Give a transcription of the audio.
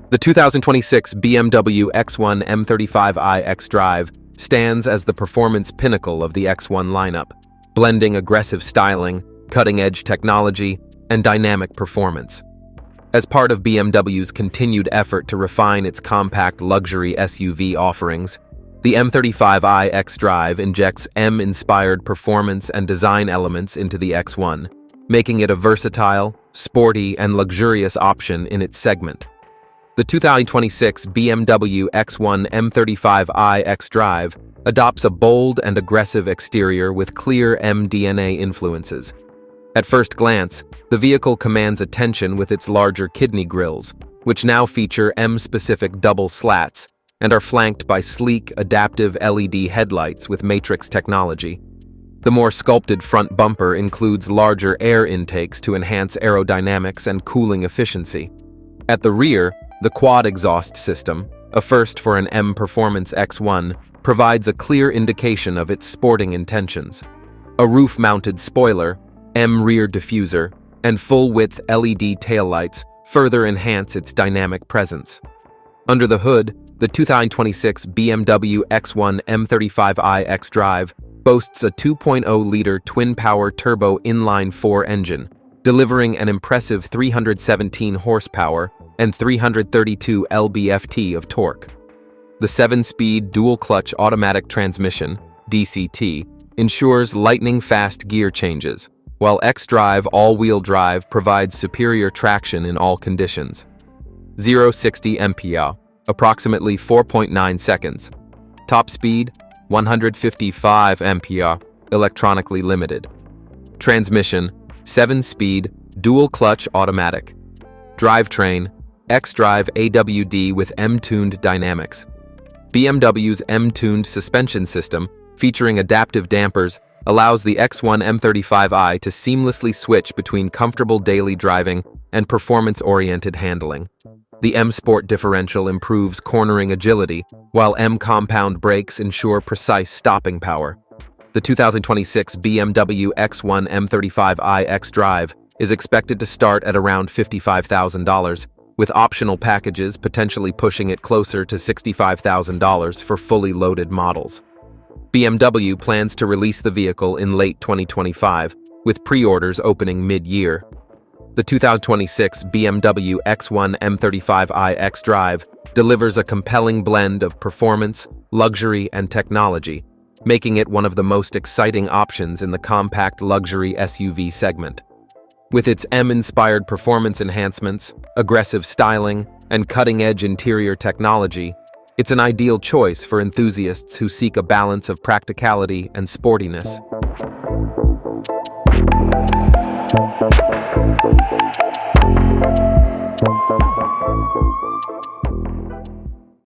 The 2026 BMW X1 M35i xDrive stands as the performance pinnacle of the X1 lineup, blending aggressive styling, cutting-edge technology, and dynamic performance. As part of BMW's continued effort to refine its compact luxury SUV offerings, the M35i xDrive injects M-inspired performance and design elements into the X1, making it a versatile, sporty, and luxurious option in its segment. The 2026 BMW X1 M35i xDrive adopts a bold and aggressive exterior with clear M-DNA influences. At first glance, the vehicle commands attention with its larger kidney grilles, which now feature M-specific double slats and are flanked by sleek, adaptive LED headlights with matrix technology. The more sculpted front bumper includes larger air intakes to enhance aerodynamics and cooling efficiency. At the rear, the quad exhaust system, a first for an M-Performance X1, provides a clear indication of its sporting intentions. A roof-mounted spoiler, M-rear diffuser, and full-width LED taillights further enhance its dynamic presence. Under the hood, the 2026 BMW X1 M35i xDrive boasts a 2.0-liter twin-power turbo inline-4 engine, delivering an impressive 317 horsepower and 332 lb-ft of torque. The 7-speed dual-clutch automatic transmission, DCT, ensures lightning-fast gear changes, while xDrive all-wheel drive provides superior traction in all conditions. 0-60 mph, approximately 4.9 seconds. Top speed, 155 mph, electronically limited. Transmission, 7-speed, dual-clutch automatic. Drivetrain, xDrive AWD with M-tuned dynamics. BMW's M-tuned suspension system, featuring adaptive dampers, allows the X1 M35i to seamlessly switch between comfortable daily driving and performance-oriented handling. The M-Sport differential improves cornering agility, while M-compound brakes ensure precise stopping power. The 2026 BMW X1 M35i xDrive is expected to start at around $55,000, with optional packages potentially pushing it closer to $65,000 for fully loaded models. BMW plans to release the vehicle in late 2025, with pre-orders opening mid-year. The 2026 BMW X1 M35i xDrive delivers a compelling blend of performance, luxury, and technology, making it one of the most exciting options in the compact luxury SUV segment. With its M-inspired performance enhancements, aggressive styling, and cutting-edge interior technology, it's an ideal choice for enthusiasts who seek a balance of practicality and sportiness.